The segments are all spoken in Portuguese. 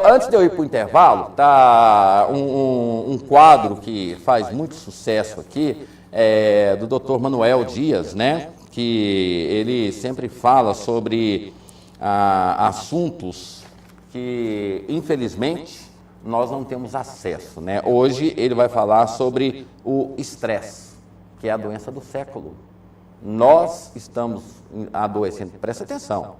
Antes de eu ir para o intervalo, tá um quadro que faz muito sucesso aqui, do Dr. Manuel Dias, né? Que ele sempre fala sobre assuntos que, infelizmente, nós não temos acesso, né? Hoje ele vai falar sobre o estresse, que é a doença do século. Nós estamos adoecendo, presta atenção,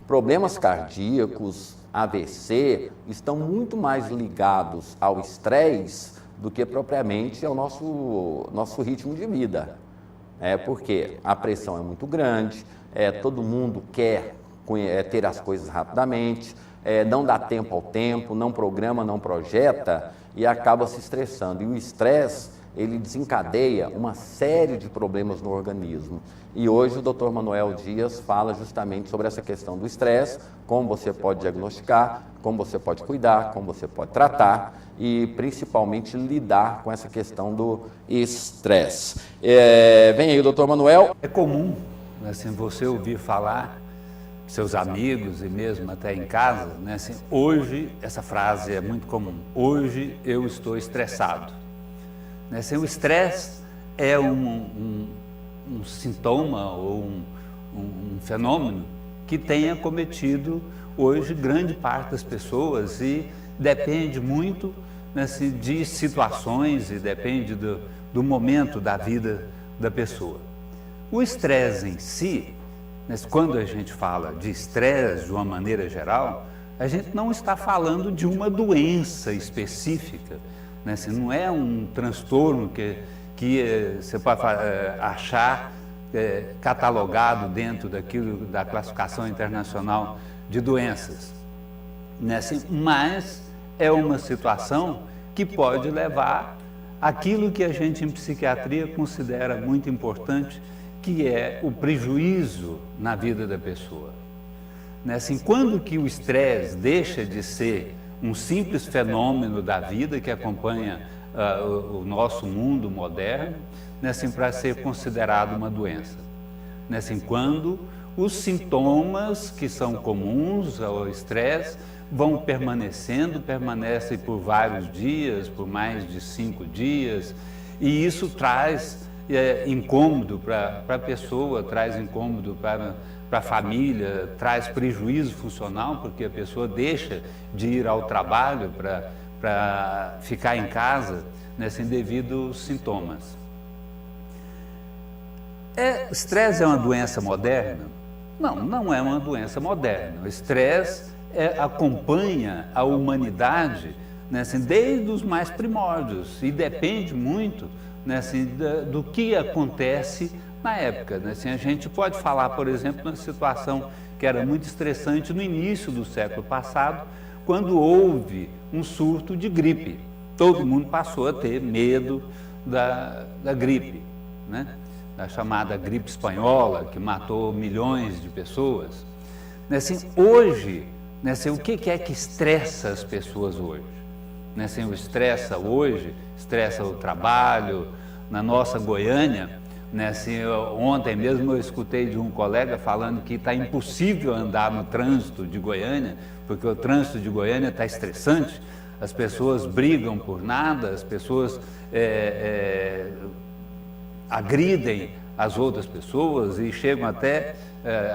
problemas cardíacos, AVC, estão muito mais ligados ao estresse do que propriamente ao nosso ritmo de vida. Porque a pressão é muito grande, todo mundo quer ter as coisas rapidamente, não dá tempo ao tempo, não programa, não projeta e acaba se estressando. E o estresse, ele desencadeia uma série de problemas no organismo. E hoje o Dr. Manuel Dias fala justamente sobre essa questão do estresse, como você pode diagnosticar, como você pode cuidar, como você pode tratar e principalmente lidar com essa questão do estresse. Vem aí o Dr. Manuel. É comum, assim, você ouvir falar, seus amigos e mesmo até em casa, né, assim, hoje, essa frase é muito comum, hoje eu estou estressado. Assim, o estresse é um sintoma ou um fenômeno que tem acometido hoje grande parte das pessoas e depende muito, né, assim, de situações e depende do momento da vida da pessoa. O estresse em si, mas quando a gente fala de estresse de uma maneira geral, a gente não está falando de uma doença específica, né? Assim, não é um transtorno que você pode achar catalogado dentro da classificação internacional de doenças, né? Assim, mas é uma situação que pode levar àquilo que a gente em psiquiatria considera muito importante, que é o prejuízo na vida da pessoa. Né? Assim, quando que o estresse deixa de ser um simples fenômeno da vida que acompanha o nosso mundo moderno, né? Assim, para ser considerado uma doença. Né? Assim, quando os sintomas que são comuns ao estresse permanecem por vários dias, por mais de 5 dias, e isso traz incômodo para a pessoa, traz incômodo para a família, traz prejuízo funcional, porque a pessoa deixa de ir ao trabalho para ficar em casa, né, assim, devido aos sintomas. Estresse é uma doença moderna? Não, não é uma doença moderna. O estresse acompanha a humanidade, né, assim, desde os mais primórdios e depende muito, né, assim, do que acontece na época. Né? Assim, a gente pode falar, por exemplo, numa situação que era muito estressante no início do século passado, quando houve um surto de gripe. Todo mundo passou a ter medo da gripe, né? Da chamada gripe espanhola, que matou milhões de pessoas. Né? Assim, hoje, né, assim, o que é que estressa as pessoas hoje? Né? Assim, o estressa o trabalho. Na nossa Goiânia, né, assim, ontem mesmo eu escutei de um colega falando que está impossível andar no trânsito de Goiânia, porque o trânsito de Goiânia está estressante, as pessoas brigam por nada, as pessoas agridem as outras pessoas e chegam até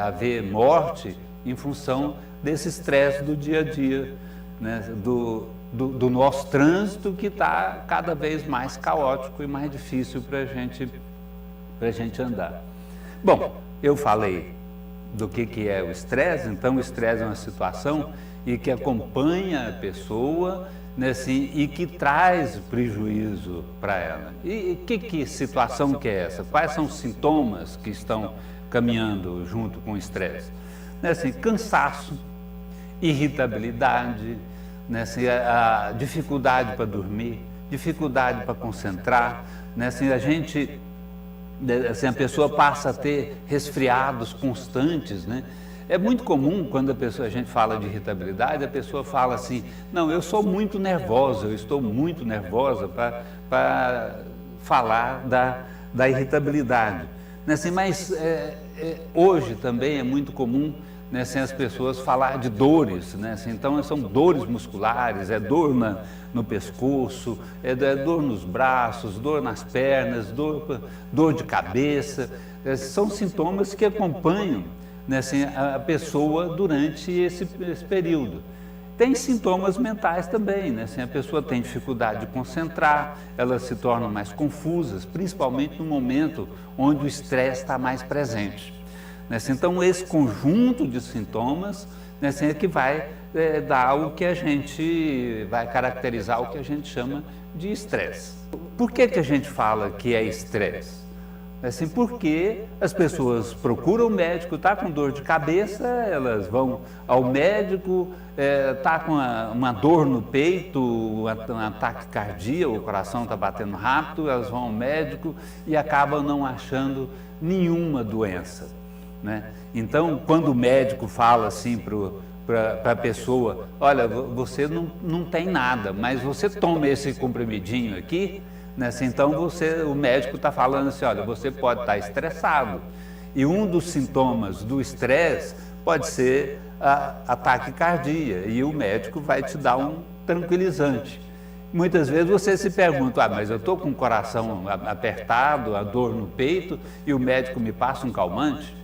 a haver morte em função desse estresse do dia a dia, né, do nosso trânsito, que está cada vez mais caótico e mais difícil para a gente andar. Bom, eu falei do que é o estresse. Então o estresse é uma situação e que acompanha a pessoa, né, assim, e que traz prejuízo para ela. E que situação que é essa? Quais são os sintomas que estão caminhando junto com o estresse? Né, assim, cansaço, irritabilidade, né, assim, a dificuldade para dormir, dificuldade para concentrar, né, assim, a pessoa passa a ter resfriados constantes, né? É muito comum quando a gente fala de irritabilidade, a pessoa fala assim: não, eu sou muito nervosa, eu estou muito nervosa, para falar da irritabilidade. Né, assim, mas hoje também é muito comum, né, assim, as pessoas falar de dores, né, assim, então são dores musculares, é dor no pescoço, é dor nos braços, dor nas pernas, dor de cabeça, são sintomas que acompanham, né, assim, a pessoa durante esse período. Tem sintomas mentais também, né? Assim, a pessoa tem dificuldade de concentrar, elas se tornam mais confusas, principalmente no momento onde o estresse está mais presente. Né? Assim, então, esse conjunto de sintomas, né, assim, é que vai dar o que a gente vai caracterizar o que a gente chama de estresse. Por que a gente fala que é estresse? Assim, porque as pessoas procuram o médico, está com dor de cabeça, elas vão ao médico, está com uma dor no peito, um ataque cardíaco, o coração está batendo rápido, elas vão ao médico e acabam não achando nenhuma doença, né? Então, quando o médico fala assim para a pessoa, olha, você não tem nada, mas você toma esse comprimidinho aqui, né? Então o médico está falando assim, olha, você pode estar estressado. E um dos sintomas do estresse pode ser ataque cardíaco, e o médico vai te dar um tranquilizante. Muitas vezes você se pergunta, mas eu estou com o coração apertado, a dor no peito, e o médico me passa um calmante?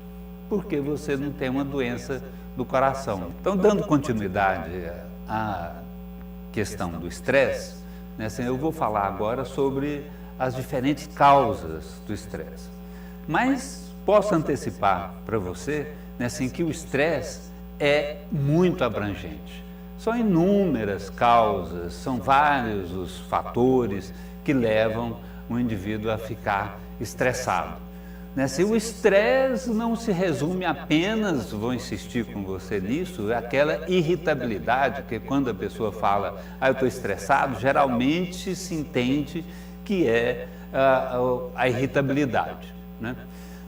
Porque você não tem uma doença do coração. Então, dando continuidade à questão do estresse, né, assim, eu vou falar agora sobre as diferentes causas do estresse. Mas posso antecipar para você, né, assim, que o estresse é muito abrangente. São inúmeras causas, são vários os fatores que levam o indivíduo a ficar estressado. Né, assim, o estresse não se resume apenas, vou insistir com você nisso, aquela irritabilidade, que quando a pessoa fala, eu estou estressado, geralmente se entende que é a irritabilidade, né?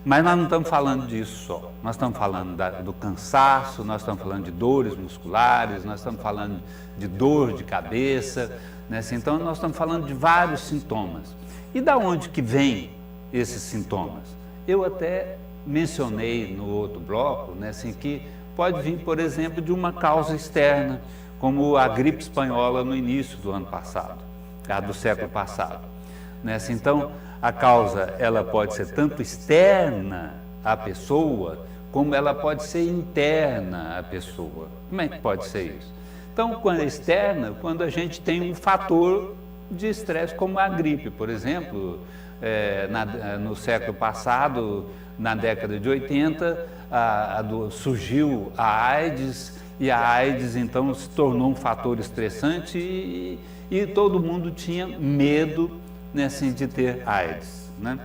Mas nós não estamos falando disso só, nós estamos falando do cansaço, nós estamos falando de dores musculares, nós estamos falando de dor de cabeça, né? Assim, então nós estamos falando de vários sintomas. E da onde que vem esses sintomas? Eu até mencionei no outro bloco, né, assim, que pode vir, por exemplo, de uma causa externa, como a gripe espanhola no início do ano passado, do século passado. Né? Assim, então, a causa ela pode ser tanto externa à pessoa, como ela pode ser interna à pessoa. Como é que pode ser isso? Então, quando é externa, quando a gente tem um fator de estresse, como a gripe, por exemplo. No século passado, na década de 80, surgiu a AIDS, e a AIDS então se tornou um fator estressante e todo mundo tinha medo, né, assim, de ter AIDS, né?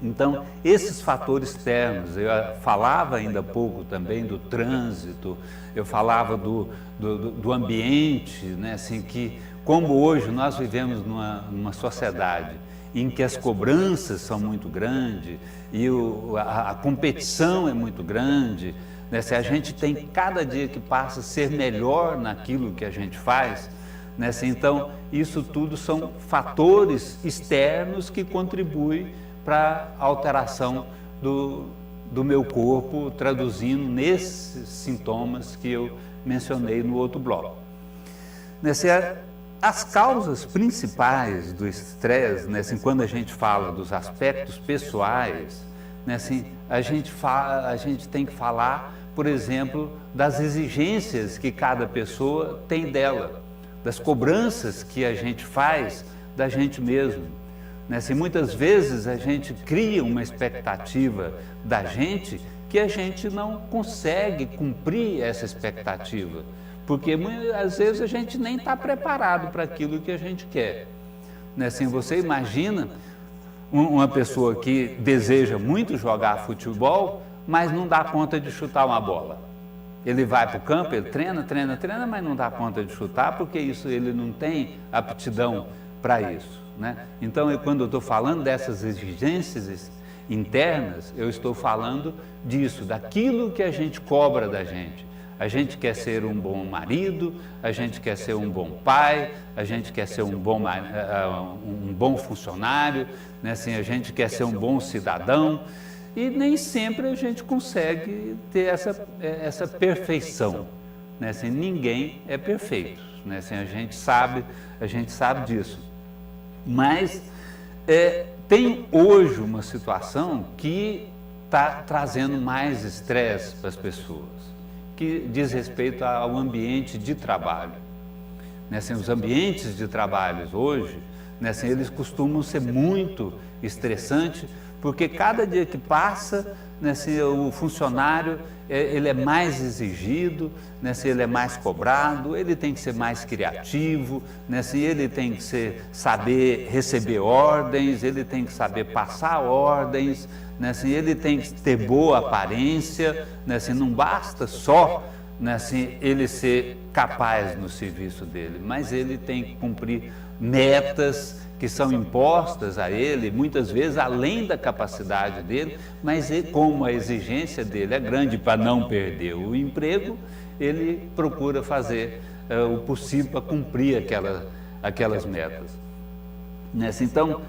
Então, esses fatores externos, eu falava ainda há pouco também do trânsito, eu falava do ambiente, né, assim, que como hoje nós vivemos numa sociedade em que as cobranças são muito grandes e a competição é muito grande, né? Se a gente tem cada dia que passa ser melhor naquilo que a gente faz, né? Então isso tudo são fatores externos que contribuem para a alteração do meu corpo, traduzindo nesses sintomas que eu mencionei no outro bloco. As causas principais do estresse, né, assim, quando a gente fala dos aspectos pessoais, né, assim, a gente tem que falar, por exemplo, das exigências que cada pessoa tem dela, das cobranças que a gente faz da gente mesmo. Né, assim, muitas vezes a gente cria uma expectativa da gente que a gente não consegue cumprir essa expectativa. Porque às vezes a gente nem está preparado para aquilo que a gente quer. Né? Assim, você imagina uma pessoa que deseja muito jogar futebol, mas não dá conta de chutar uma bola. Ele vai para o campo, ele treina, mas não dá conta de chutar, porque ele não tem aptidão para isso. Né? Então, quando eu estou falando dessas exigências internas, eu estou falando disso, daquilo que a gente cobra da gente. A gente quer ser um bom marido, a gente quer ser um bom pai, a gente quer ser um bom funcionário, né? Assim, a gente quer ser um bom cidadão, E nem sempre a gente consegue ter essa perfeição, né? Assim, ninguém é perfeito, né? Assim, a gente sabe disso. Mas tem hoje uma situação que está trazendo mais estresse para as pessoas, que diz respeito ao ambiente de trabalho. Né? Assim, os ambientes de trabalho hoje, né, assim, eles costumam ser muito estressantes, porque cada dia que passa, né, assim, o funcionário ele é mais exigido, né, assim, ele é mais cobrado, ele tem que ser mais criativo, né, assim, ele tem que saber receber ordens, ele tem que saber passar ordens, né, assim, ele tem que ter boa aparência, né, assim, não basta só, né, assim, ele ser capaz no serviço dele, mas ele tem que cumprir metas que são impostas a ele, muitas vezes além da capacidade dele, mas como a exigência dele é grande para não perder o emprego, ele procura fazer o possível para cumprir aquelas metas. Nessa, então,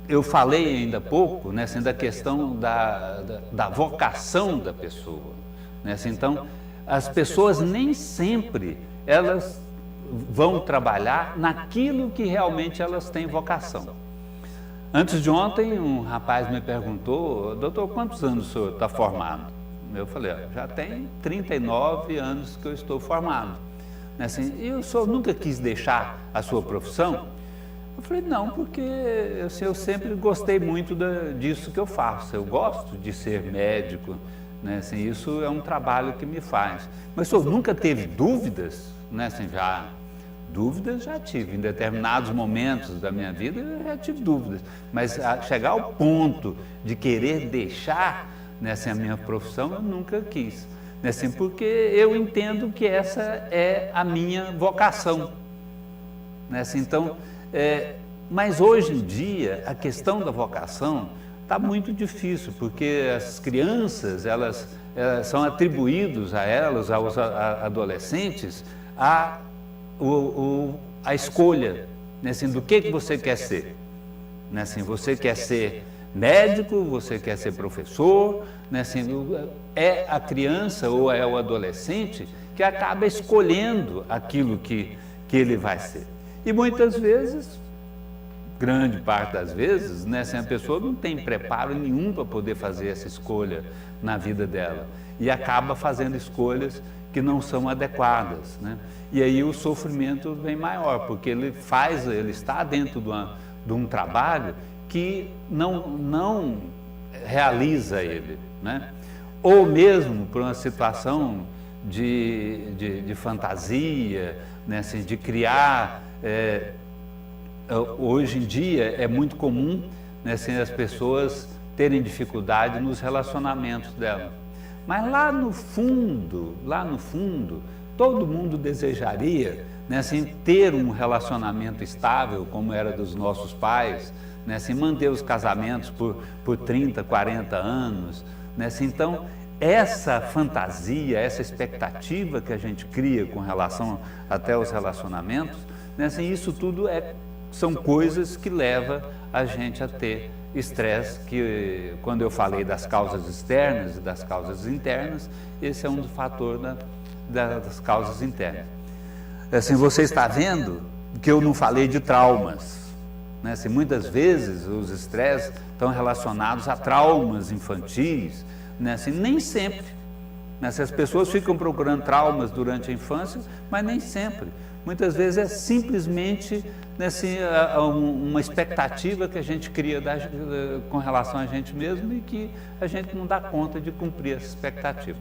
eu falei ainda há pouco, né, assim, da questão da vocação da pessoa. Né, assim, então, as pessoas nem sempre elas vão trabalhar naquilo que realmente elas têm vocação. Antes de ontem, um rapaz me perguntou: doutor, quantos anos o senhor está formado? Eu falei: já tem 39 anos que eu estou formado. Assim, e o senhor nunca quis deixar a sua profissão? Eu falei: não, porque eu sempre gostei muito disso que eu faço. Eu gosto de ser médico, né? Assim, isso é um trabalho que me faz. Mas o senhor nunca teve dúvidas? Né? Assim, dúvidas já tive, em determinados momentos da minha vida eu já tive dúvidas, mas chegar ao ponto de querer deixar, né, assim, a minha profissão eu nunca quis, né, assim, porque eu entendo que essa é a minha vocação, né, assim, então, mas hoje em dia a questão da vocação está muito difícil, porque as crianças elas são atribuídos a elas, aos adolescentes, a escolha, né, assim, do que você quer ser, né, assim, você quer ser médico, você quer ser professor, né, assim, é a criança ou é o adolescente que acaba escolhendo aquilo que ele vai ser. E muitas vezes, grande parte das vezes, né, assim, a pessoa não tem preparo nenhum para poder fazer essa escolha na vida dela e acaba fazendo escolhas que não são adequadas, né? E aí o sofrimento vem maior, porque ele está dentro de um trabalho que não realiza ele, né? Ou mesmo por uma situação de fantasia, né? Assim, de criar. Hoje em dia é muito comum, né, assim, as pessoas terem dificuldade nos relacionamentos delas. Mas lá no fundo, todo mundo desejaria, né, assim, ter um relacionamento estável, como era dos nossos pais, né, assim, manter os casamentos por 30, 40 anos. Né, assim, então, essa fantasia, essa expectativa que a gente cria com relação até aos relacionamentos, né, assim, isso tudo são coisas que levam a gente a ter estresse, que quando eu falei das causas externas e das causas internas, esse é um dos fatores das causas internas. Assim, você está vendo que eu não falei de traumas, né? Assim, muitas vezes os estresses estão relacionados a traumas infantis, né? Assim, nem sempre, né? Assim, as pessoas ficam procurando traumas durante a infância, mas nem sempre. Muitas vezes é simplesmente, né, assim, uma expectativa que a gente cria com relação a gente mesmo e que a gente não dá conta de cumprir essa expectativa.